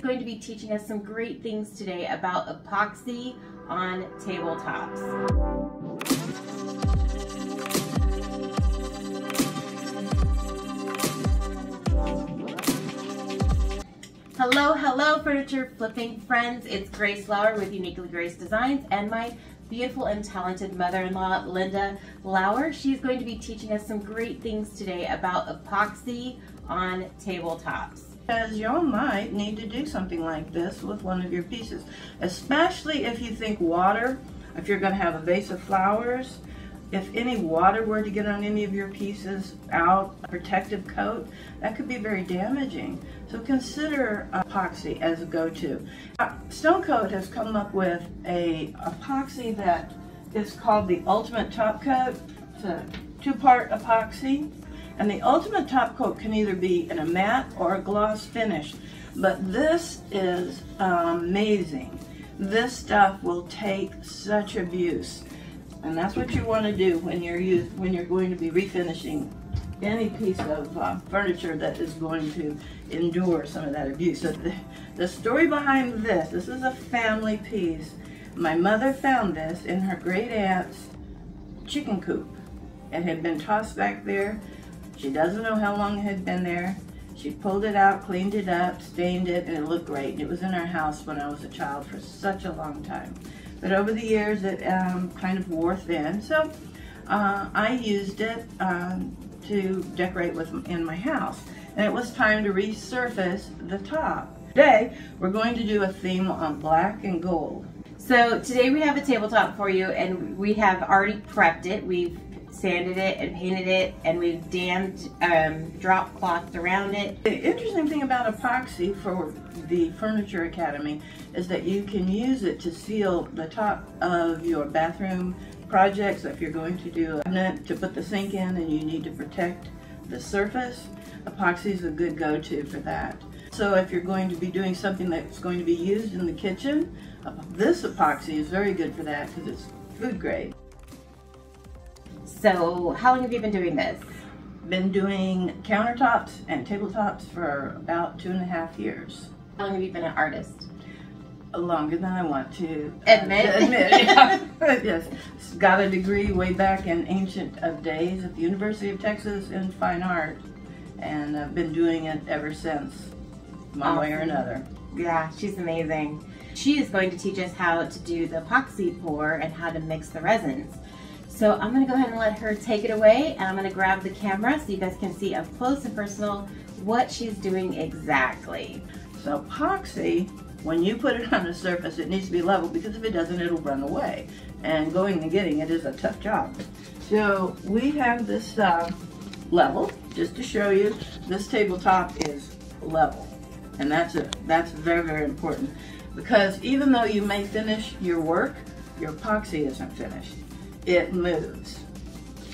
Going to be teaching us some great things today about epoxy on tabletops. Hello furniture flipping friends. It's Grace Lauer with Uniquely Grace Designs and my beautiful and talented mother-in-law, Linda Lauer. She's going to be teaching us some great things today about epoxy on tabletops. Because y'all might need to do something like this with one of your pieces, especially if you think water, if you're going to have a vase of flowers, if any water were to get on any of your pieces out, a protective coat, that could be very damaging. So consider epoxy as a go-to. Stone Coat has come up with a epoxy that is called the Ultimate Top Coat. It's a two-part epoxy. And the Ultimate Top Coat can either be in a matte or a gloss finish, but this is amazing. This stuff will take such abuse, and that's what you want to do when you're going to be refinishing any piece of furniture that is going to endure some of that abuse. So the story behind this is a family piece. My mother found this in her great aunt's chicken coop. It had been tossed back there. She doesn't know how long it had been there. She pulled it out, cleaned it up, stained it, and it looked great. And it was in our house when I was a child for such a long time. But over the years, it kind of wore thin. So I used it to decorate with in my house. And it was time to resurface the top. Today, we're going to do a theme on black and gold. So today we have a tabletop for you, and we have already prepped it. We've sanded it and painted it, and we've dammed drop cloth around it. The interesting thing about epoxy for the Furniture Academy is that you can use it to seal the top of your bathroom projects. If you're going to do a cabinet to put the sink in and you need to protect the surface, epoxy is a good go-to for that. So if you're going to be doing something that's going to be used in the kitchen, this epoxy is very good for that because it's food grade. So how long have you been doing this? Been doing countertops and tabletops for about 2.5 years. How long have you been an artist? Longer than I want to admit. Yeah. Yes, got a degree way back in ancient of days at the University of Texas in fine art, and I've been doing it ever since, one way or another. Yeah, she's amazing. She is going to teach us how to do the epoxy pour and how to mix the resins. So I'm going to go ahead and let her take it away, and I'm going to grab the camera so you guys can see up close and personal what she's doing exactly. So epoxy, when you put it on a surface, it needs to be level, because if it doesn't, it'll run away. And going and getting it is a tough job. So we have this level, just to show you, this tabletop is level. And that's very, very important, because even though you may finish your work, your epoxy isn't finished. It moves,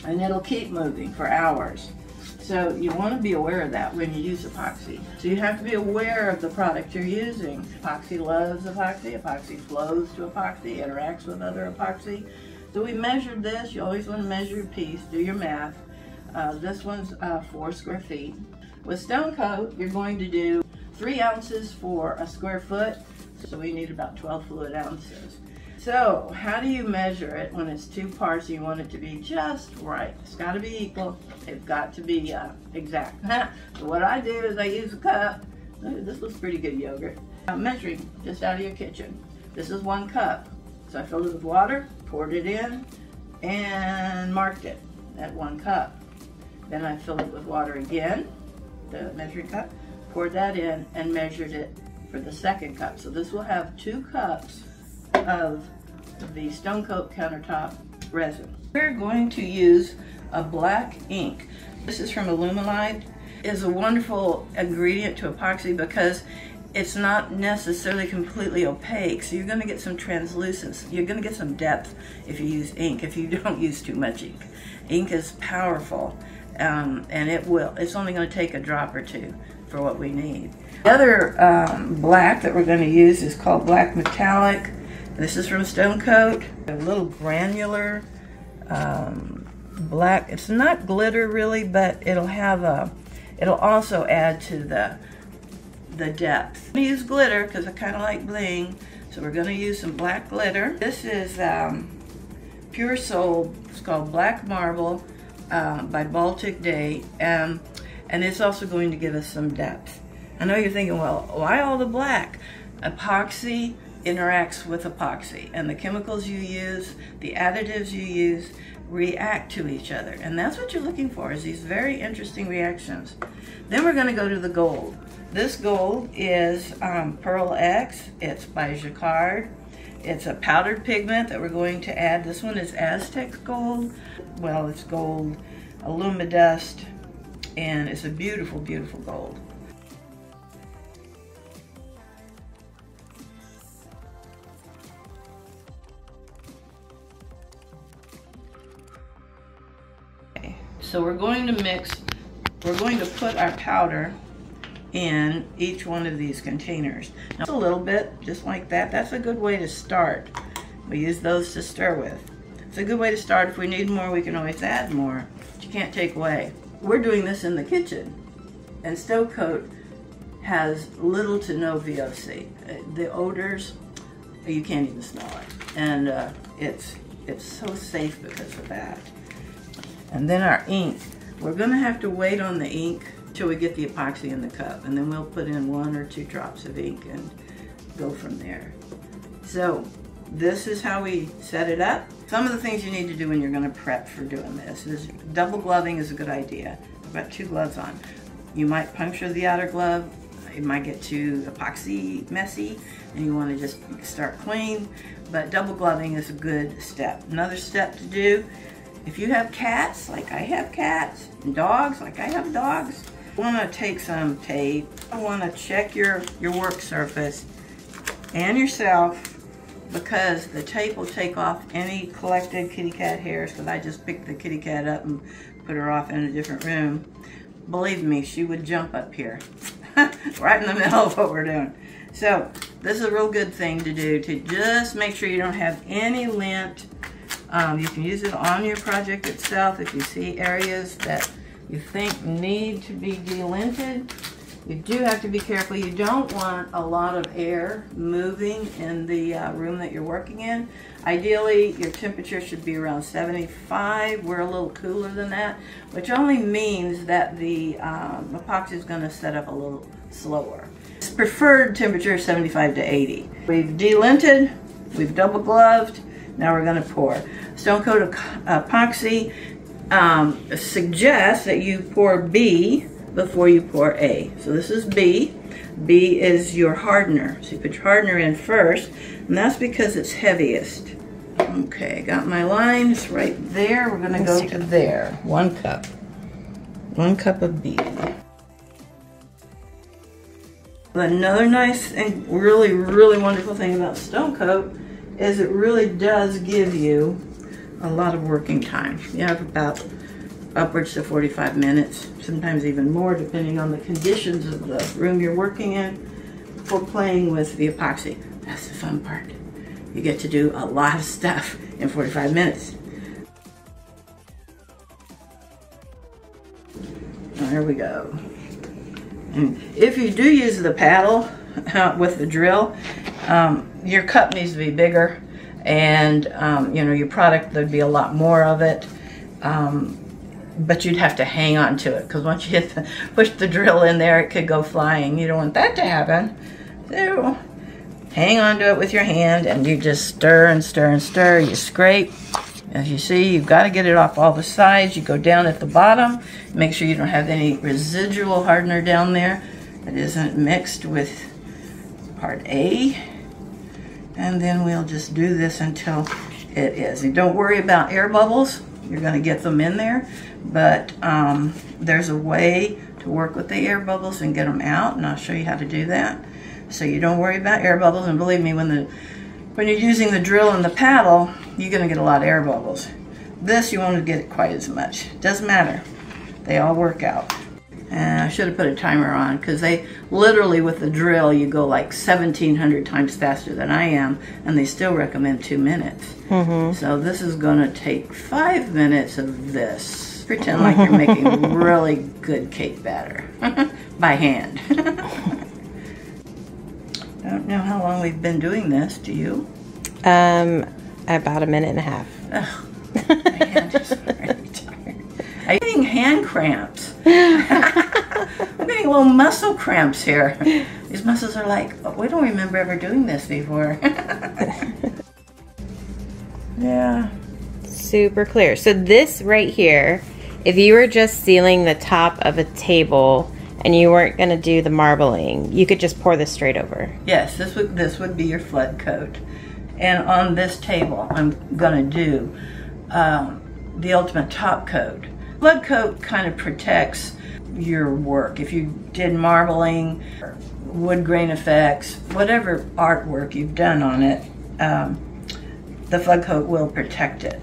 and it'll keep moving for hours. So you want to be aware of that when you use epoxy. So you have to be aware of the product you're using. Epoxy loves epoxy, epoxy flows to epoxy, interacts with other epoxy. So we measured this. You always want to measure your piece, do your math. This one's 4 square feet. With Stone Coat, you're going to do 3 ounces for a square foot, so we need about 12 fluid ounces. So how do you measure it when it's 2 parts and you want it to be just right? It's got to be equal. It's got to be exact. So what I do is I use a cup. This looks pretty good yogurt. I'm measuring just out of your kitchen. This is 1 cup. So I filled it with water, poured it in, and marked it at 1 cup. Then I filled it with water again, the measuring cup, poured that in, and measured it for the 2nd cup. So this will have 2 cups of the Stone Coat countertop resin. We're going to use a black ink. This is from Aluminide. It's a wonderful ingredient to epoxy because it's not necessarily completely opaque, so you're going to get some translucence. You're going to get some depth if you use ink, if you don't use too much ink. Ink is powerful, and it's only going to take a drop or 2 for what we need. The other black that we're going to use is called Black Metallic. This is from Stone Coat. A little granular black. It's not glitter really, but it'll have it'll also add to the depth. I'm gonna use glitter because I kind of like bling, so we're gonna use some black glitter. This is Pure Soul. It's called Black Marble by Baltic Day, and it's also going to give us some depth. I know you're thinking, well, why all the black? Epoxy interacts with epoxy, and the chemicals you use, the additives you use, react to each other, and that's what you're looking for, is these very interesting reactions. Then we're going to go to the gold. This gold is Pearl X. It's by Jacquard. It's a powdered pigment that we're going to add. This one is Aztec gold. Well, it's gold alumidust, and it's a beautiful, beautiful gold. So we're going to put our powder in each one of these containers. Now, a little bit, just like that. That's a good way to start. We use those to stir with. It's a good way to start. If we need more, we can always add more, but you can't take away. We're doing this in the kitchen, and Stove Coat has little to no VOC. The odors, you can't even smell it, and it's so safe because of that. And then our ink, we're gonna have to wait on the ink till we get the epoxy in the cup, and then we'll put in 1 or 2 drops of ink and go from there. So this is how we set it up. Some of the things you need to do when you're gonna prep for doing this is double gloving is a good idea. I've got 2 gloves on. You might puncture the outer glove, it might get too epoxy messy, and you wanna just start clean, but double gloving is a good step. Another step to do, if you have cats, like I have cats, and dogs, like I have dogs, you want to take some tape. I want to check your work surface and yourself, because the tape will take off any collected kitty cat hairs, because I just picked the kitty cat up and put her off in a different room. Believe me, she would jump up here, right in the middle of what we're doing. So this is a real good thing to do, to just make sure you don't have any lint. You can use it on your project itself if you see areas that you think need to be delinted. You do have to be careful. You don't want a lot of air moving in the room that you're working in. Ideally, your temperature should be around 75. We're a little cooler than that, which only means that the epoxy is going to set up a little slower. Its preferred temperature is 75 to 80. We've delinted, we've double gloved. Now we're going to pour. Stone Coat Epoxy suggests that you pour B before you pour A. So this is B. B is your hardener. So you put your hardener in first, and that's because it's heaviest. Okay, got my lines right there. We're going to go to there. 1 cup. 1 cup of B. Another nice and really, really wonderful thing about Stone Coat is it really does give you a lot of working time. You have about upwards to 45 minutes, sometimes even more, depending on the conditions of the room you're working in, for playing with the epoxy. That's the fun part. You get to do a lot of stuff in 45 minutes. There we go. And if you do use the paddle with the drill, your cup needs to be bigger, and you know, your product, there'd be a lot more of it, but you'd have to hang on to it, because once you push the drill in there, it could go flying. You don't want that to happen. So hang on to it with your hand, and you just stir and stir and stir. You scrape. As you see, you've got to get it off all the sides. You go down at the bottom, make sure you don't have any residual hardener down there that isn't mixed with part A. And then we'll just do this until it is. And don't worry about air bubbles. You're going to get them in there, but there's a way to work with the air bubbles and get them out, and I'll show you how to do that. So you don't worry about air bubbles, and believe me, when you're using the drill and the paddle, you're going to get a lot of air bubbles. This, you won't get quite as much. Doesn't matter. They all work out. And I should have put a timer on, because they literally, with the drill, you go like 1,700 times faster than I am, and they still recommend 2 minutes. So this is going to take 5 minutes of this. Pretend like you're making really good cake batter by hand. I don't know how long we've been doing this, do you? About a minute and a half. Ugh, my hand is very tired. I'm getting hand cramps. I'm getting little muscle cramps here. These muscles are like, oh, we don't remember ever doing this before. Yeah. Super clear. So this right here, if you were just sealing the top of a table and you weren't going to do the marbling, you could just pour this straight over. Yes, this would be your flood coat. And on this table, I'm going to do the ultimate top coat. Flood coat kind of protects your work. If you did marbling, wood grain effects, whatever artwork you've done on it, the flood coat will protect it.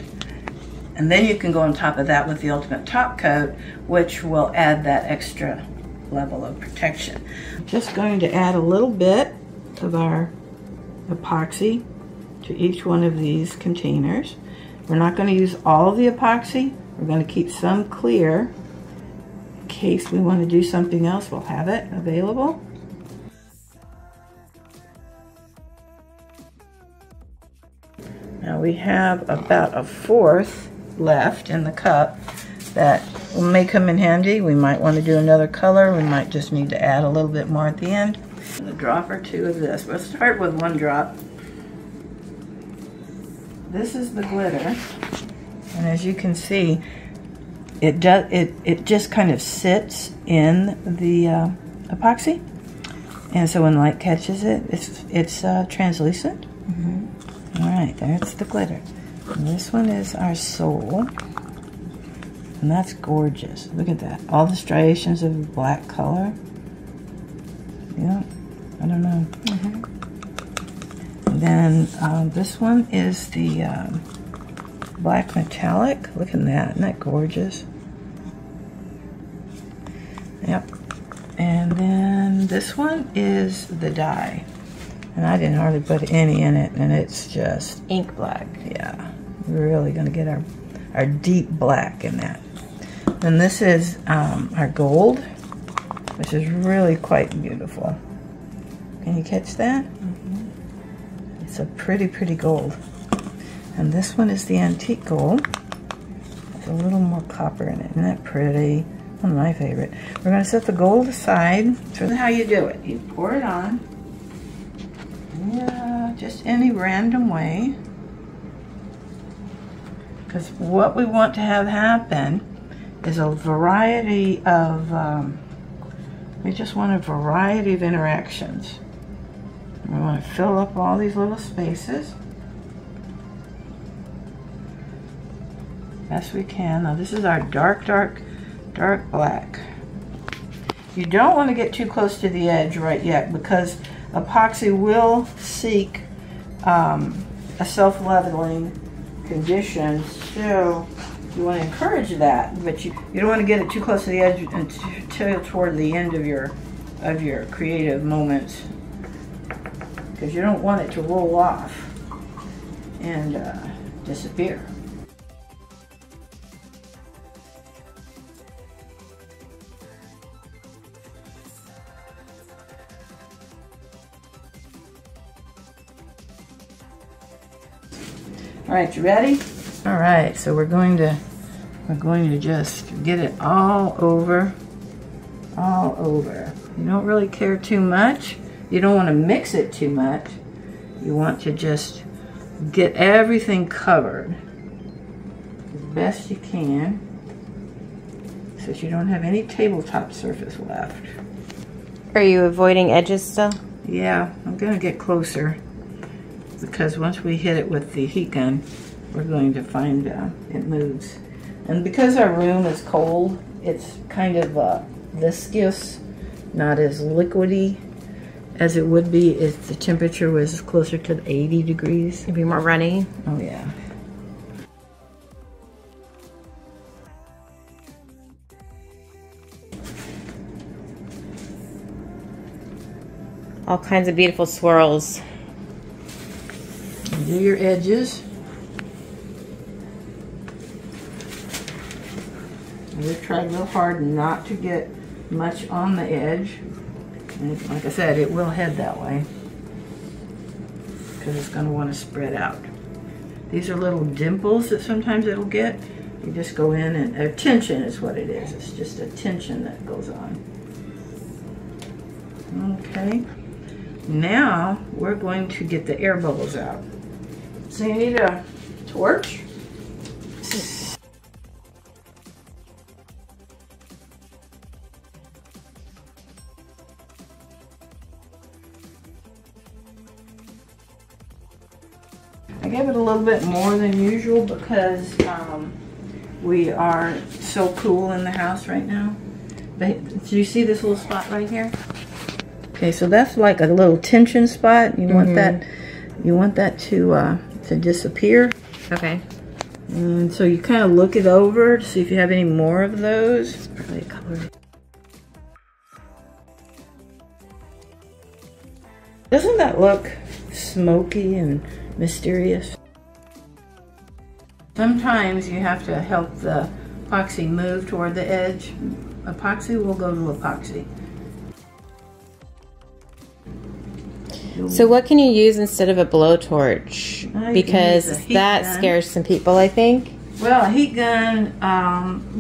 And then you can go on top of that with the ultimate top coat, which will add that extra level of protection. Just going to add a little bit of our epoxy to each one of these containers. We're not going to use all of the epoxy. We're going to keep some clear in case we want to do something else. We'll have it available. Now we have about a fourth left in the cup that may come in handy. We might want to do another color. We might just need to add a little bit more at the end. And a drop or two of this. We'll start with one drop. This is the glitter, and as you can see, it just kind of sits in the epoxy, and so when light catches it, it's translucent. All right, there's the glitter. And this one is our sole, and that's gorgeous. Look at that, all the striations of black color. Yeah, I don't know. And then this one is the black metallic. Look at that, isn't that gorgeous? Yep. And then this one is the dye. And I didn't hardly put any in it, and it's just ink black. Yeah, we're really gonna get our deep black in that. And this is our gold, which is really quite beautiful. Can you catch that? It's a pretty, pretty gold. And this one is the antique gold. With a little more copper in it. Isn't that pretty? One of my favorite. We're going to set the gold aside. So how you do it. You pour it on. Yeah, just any random way. Because what we want to have happen is a variety of, we just want a variety of interactions. We want to fill up all these little spaces best we can. Now this is our dark black. You don't want to get too close to the edge right yet, because epoxy will seek a self-leveling condition, so you want to encourage that, but you don't want to get it too close to the edge until toward the end of your creative moments, because you don't want it to roll off and disappear. All right, you ready? All right, so we're going to just get it all over. You don't really care too much. You don't want to mix it too much. You want to just get everything covered as best you can, so that you don't have any tabletop surface left. Are you avoiding edges still? Yeah, I'm going to get closer, because once we hit it with the heat gun, we're going to find it moves. And because our room is cold, it's kind of viscous, not as liquidy as it would be if the temperature was closer to 80 degrees. It'd be more runny. Oh yeah. All kinds of beautiful swirls. Do your edges. We've tried real hard not to get much on the edge. And like I said, it will head that way. because it's going to want to spread out. These are little dimples that sometimes it'll get. You just go in and a tension is what it is. It's just a tension that goes on. Okay. Now we're going to get the air bubbles out. So you need a torch. I gave it a little bit more than usual because we are so cool in the house right now. But do you see this little spot right here? Okay, so that's like a little tension spot. You want that. You want that to disappear. Okay. And so you kind of look it over to see if you have any more of those. Probably a couple. Doesn't that look smoky and mysterious? Sometimes you have to help the epoxy move toward the edge. Epoxy will go to epoxy. So what can you use instead of a blowtorch? Because that scares some people, I think. Well, a heat gun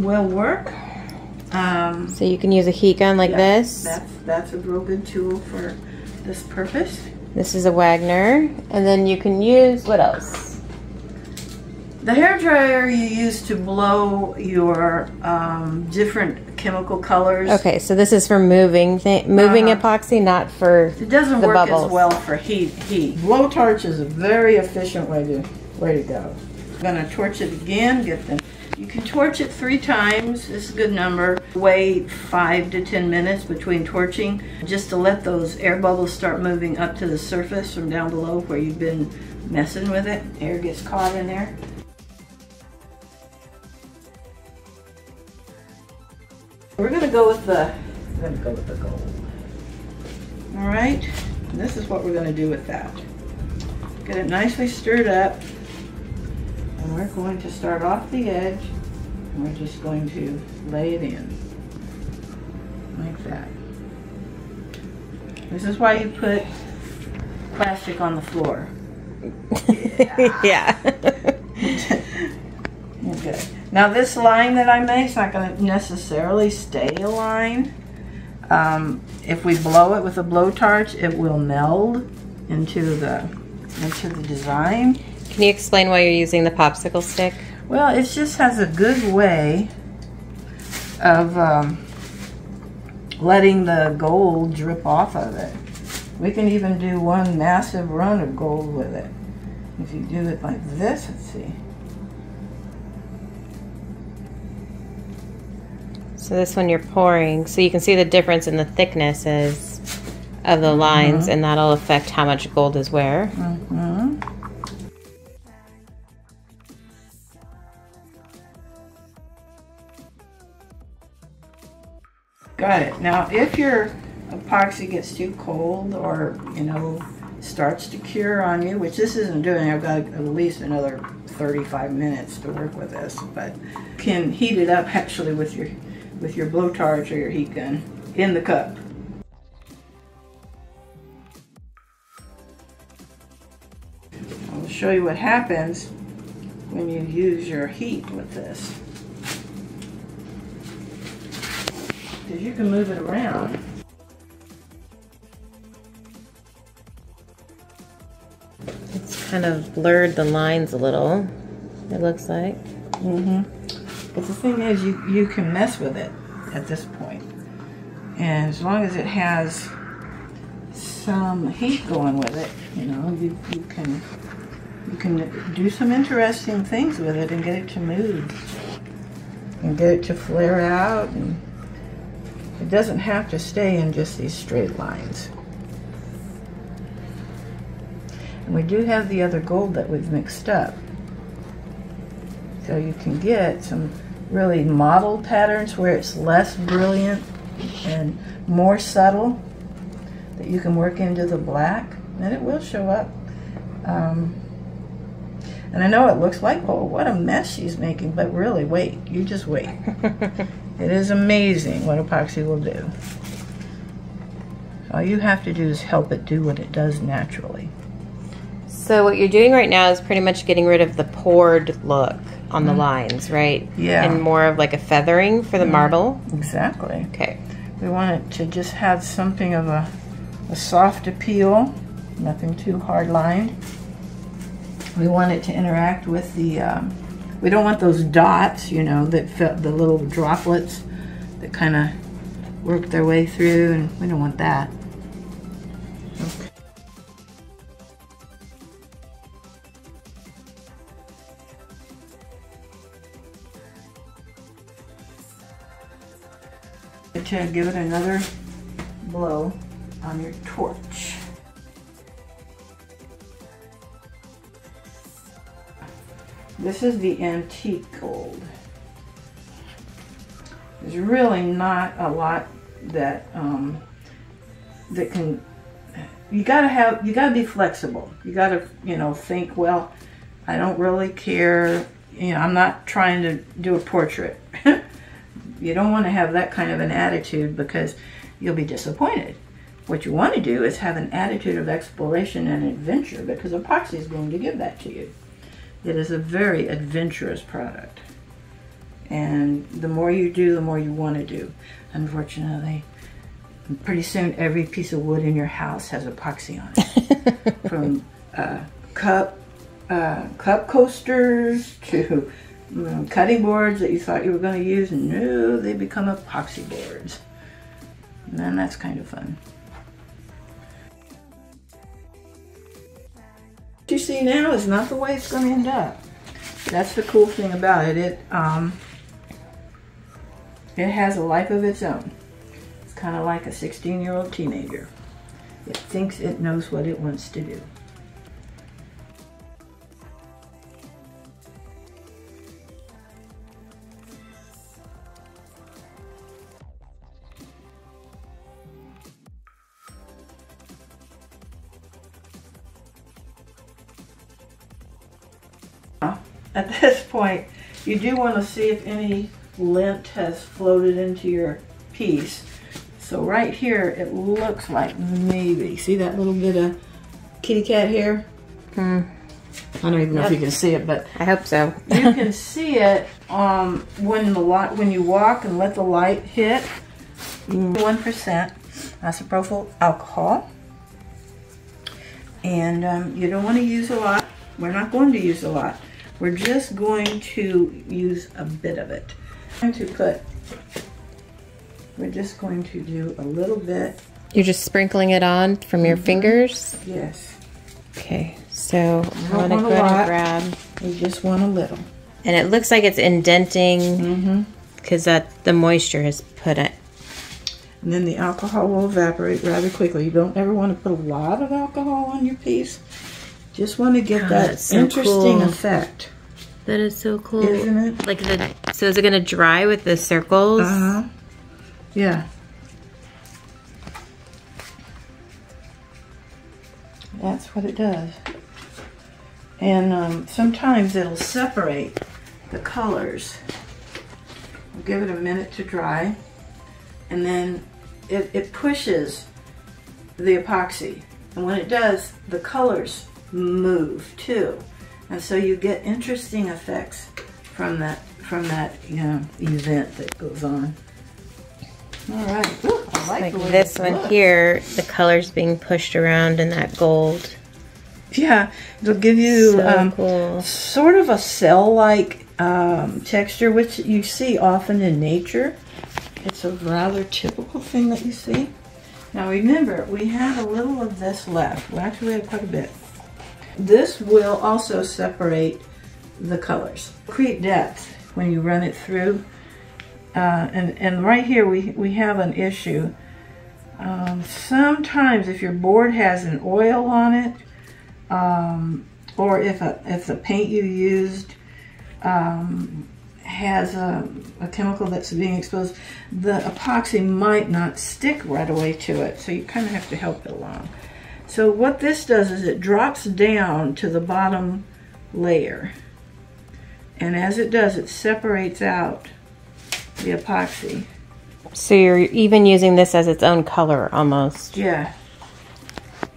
will work. So you can use a heat gun like this. That's a real good tool for this purpose. This is a Wagner. And then you can use, what else? The hairdryer you use to blow your different chemical colors. Okay, so this is for moving epoxy, not for it doesn't the work bubbles. as well for heat. Blowtorch is a very efficient way to go. I'm gonna torch it again. You can torch it 3 times. This is a good number. Wait 5 to 10 minutes between torching, just to let those air bubbles start moving up to the surface from down below where you've been messing with it. Air gets caught in there. We're gonna go with the gold. All right, and this is what we're gonna do with that. Get it nicely stirred up, and we're going to start off the edge, and we're just going to lay it in, like that. This is why you put plastic on the floor. Yeah. Okay. Now this line that I made is not going to necessarily stay a line. If we blow it with a blowtorch, it will meld into the design. Can you explain why you're using the popsicle stick? Well, it just has a good way of letting the gold drip off of it. We can even do one massive run of gold with it. If you do it like this, let's see. So this one you're pouring, so you can see the difference in the thicknesses of the lines, and that'll affect how much gold is where. Got it. Now, if your epoxy gets too cold or, starts to cure on you, which this isn't doing, I've got at least another 35 minutes to work with this, but can heat it up actually with your blowtorch or your heat gun in the cup. I'll show you what happens when you use your heat with this. Because you can move it around. It's kind of blurred the lines a little, it looks like. But the thing is, you can mess with it at this point. And as long as it has some heat going with it, you can do some interesting things with it and get it to move. And get it to flare out. And it doesn't have to stay in just these straight lines. And we do have the other gold that we've mixed up. So you can get some really mottled patterns where it's less brilliant and more subtle that you can work into the black, and it will show up. And I know it looks like, oh, what a mess she's making, but really, wait, you just wait. It is amazing what epoxy will do. All you have to do is help it do what it does naturally. So what you're doing right now is pretty much getting rid of the poured look on the lines, right? Yeah. And more of like a feathering for the marble? Exactly. Okay. We want it to just have something of a soft appeal, nothing too hard lined. We want it to interact with the, we don't want those dots, you know, that the little droplets that kind of work their way through, and we don't want that. To give it another blow on your torch. This is the antique gold. There's really not a lot that that can. You gotta be flexible. You gotta, you know, think, well, I don't really care. You know, I'm not trying to do a portrait. You don't want to have that kind of an attitude because you'll be disappointed. What you want to do is have an attitude of exploration and adventure, because epoxy is going to give that to you. It is a very adventurous product. And the more you do, the more you want to do. Unfortunately, pretty soon every piece of wood in your house has epoxy on it. From cup coasters to cutting boards that you thought you were going to use, and no, they become epoxy boards. And then that's kind of fun. What you see now is not the way it's going to end up. That's the cool thing about it. It has a life of its own. It's kind of like a 16-year-old teenager. It thinks it knows what it wants to do. At this point, you do want to see if any lint has floated into your piece. So right here, it looks like maybe, see that little bit of kitty cat hair? I don't even know if you can see it, but I hope so. You can see it when you walk and let the light hit. 1% isopropyl alcohol, and you don't want to use a lot. We're not going to use a lot. We're just going to use a bit of it. We're just going to do a little bit. You're just sprinkling it on from your fingers? Yes. Okay, so I'm going to go ahead and grab. You just want a little. And it looks like it's indenting because the moisture has put it. And then the alcohol will evaporate rather quickly. You don't ever want to put a lot of alcohol on your piece. Just want to get that so interesting effect. That is so cool. Isn't it? Like so is it going to dry with the circles? Yeah. That's what it does. And sometimes it'll separate the colors. We'll give it a minute to dry. And then it pushes the epoxy. And when it does, the colors move too. And so you get interesting effects from that event that goes on. All right. Ooh, I like this one here, the colors being pushed around in that gold. Yeah, it'll give you cool. Sort of a cell-like texture, which you see often in nature. It's a rather typical thing that you see. Now remember, we have a little of this left. Well, actually, we have quite a bit. This will also separate the colors. Create depth when you run it through. And right here we have an issue. Sometimes if your board has an oil on it, or if the paint you used has a chemical that's being exposed, the epoxy might not stick right away to it. So you kind of have to help it along. So what this does is it drops down to the bottom layer. And as it does, it separates out the epoxy. So you're even using this as its own color almost. Yeah.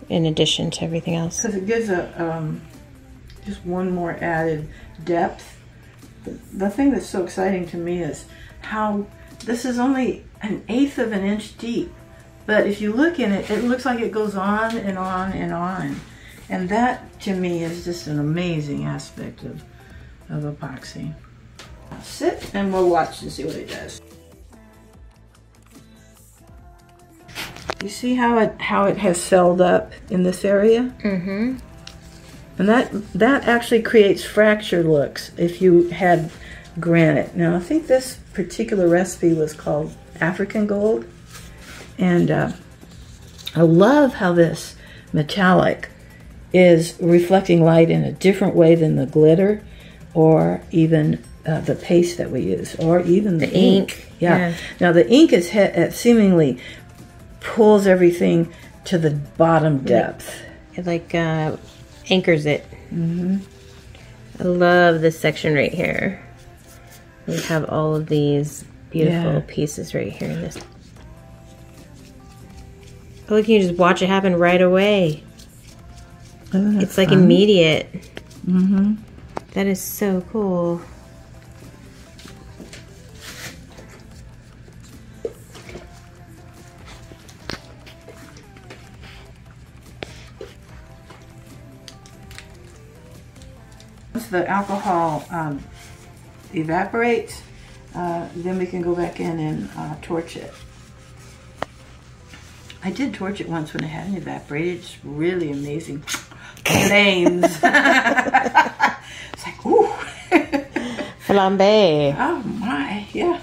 in addition to everything else? Because it gives a just one more added depth. The thing that's so exciting to me is how this is only 1/8 of an inch deep, but if you look in it, it looks like it goes on and on and on. And that, to me, is just an amazing aspect of epoxy. Now sit and we'll watch and see what it does. You see how it has celled up in this area? Mm-hmm. And that actually creates fracture looks if you had granite. Now I think this particular recipe was called African gold. And I love how this metallic is reflecting light in a different way than the glitter or even the paste that we use, or even the ink. Yeah. Now the ink is seemingly pulls everything to the bottom depth. It like anchors it. Mm-hmm. I love this section right here. We have all of these beautiful pieces right here in this. Oh, look, you just watch it happen right away. It's like immediate. Mm-hmm. That is so cool. Once the alcohol evaporates, then we can go back in and torch it. I did torch it once when it hadn't evaporated. It's really amazing. Flames. It's like, ooh. Flambe. Oh my, yeah.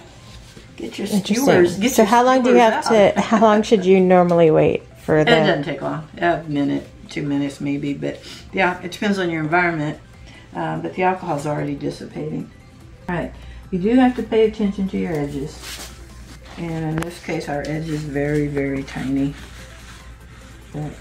Get your skewers. Get so your how long do you have skewers to, how long should you normally wait for the? It doesn't take long. A minute, 2 minutes maybe, but yeah, it depends on your environment. But the alcohol's already dissipating. All right, you do have to pay attention to your edges. And in this case, our edge is very, very tiny. But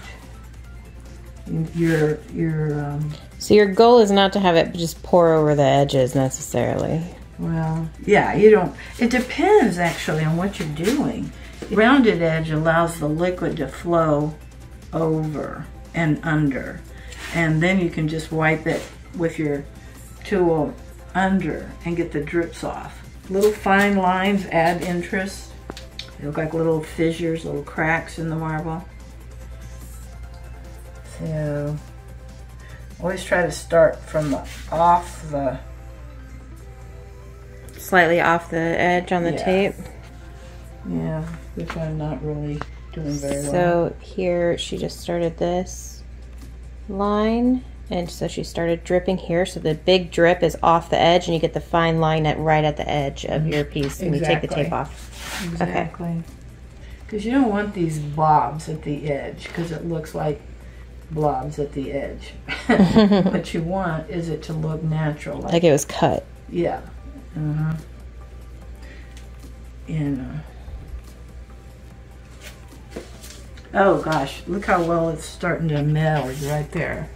So your goal is not to have it just pour over the edges necessarily. well, yeah, you don't. It depends actually on what you're doing. Rounded edge allows the liquid to flow over and under, and then you can just wipe it with your tool under and get the drips off. Little fine lines add interest. They look like little fissures, little cracks in the marble. So always try to start from Slightly off the edge on the tape. Yeah, which I'm not really doing very well. So here she just started this line, and so she started dripping here. So the big drip is off the edge, and you get the fine line right at the edge of your piece, and you take the tape off. Exactly. Because you don't want these blobs at the edge, because it looks like blobs at the edge. What you want is it to look natural, like it was cut. Yeah. Uh-huh. And oh gosh, look how well it's starting to meld right there.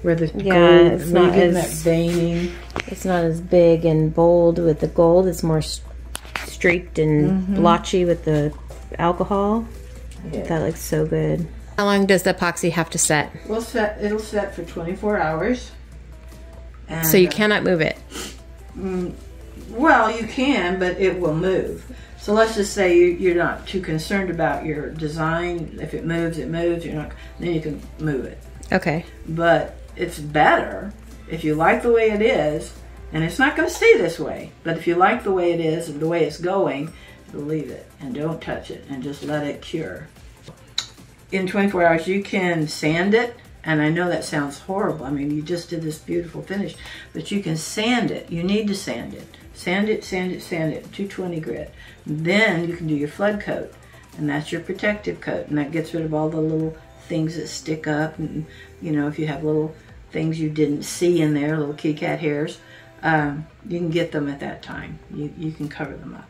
Where the gold, it's not as that veining. It's not as big and bold with the gold. It's more streaked and blotchy with the alcohol. Yeah. That looks so good. How long does the epoxy have to set? Well, it'll set for 24 hours. And, so you cannot move it? Well, you can, but it will move. So let's just say you're not too concerned about your design. If it moves, it moves. You're not. Then you can move it. Okay. But it's better if you like the way it is, and it's not going to stay this way. But if you like the way it is and the way it's going, leave it and don't touch it and just let it cure. In 24 hours, you can sand it. And I know that sounds horrible. I mean, you just did this beautiful finish, but you can sand it. You need to sand it. Sand it, sand it, sand it, 220 grit. Then you can do your flood coat, and that's your protective coat, and that gets rid of all the little things that stick up, and you know, if you have little things you didn't see in there, little kitty cat hairs, you can get them at that time. You can cover them up.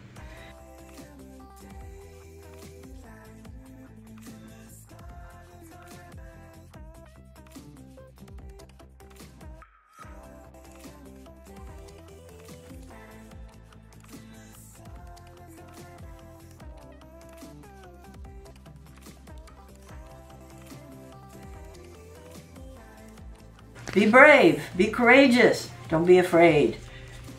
Be brave. Be courageous. Don't be afraid.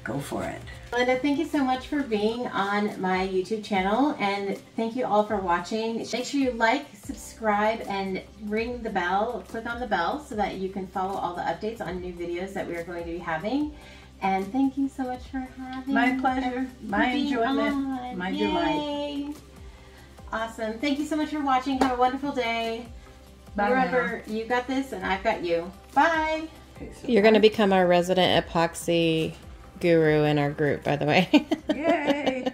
Go for it. Linda, thank you so much for being on my YouTube channel, and thank you all for watching. Make sure you like, subscribe, and ring the bell, click on the bell so that you can follow all the updates on new videos that we are going to be having. And thank you so much for having me. My pleasure, my enjoyment, my delight. Awesome. Thank you so much for watching. Have a wonderful day. Bye. Remember, you got this and I've got you. Bye. Okay, so You're going to become our resident epoxy guru in our group, by the way. Yay!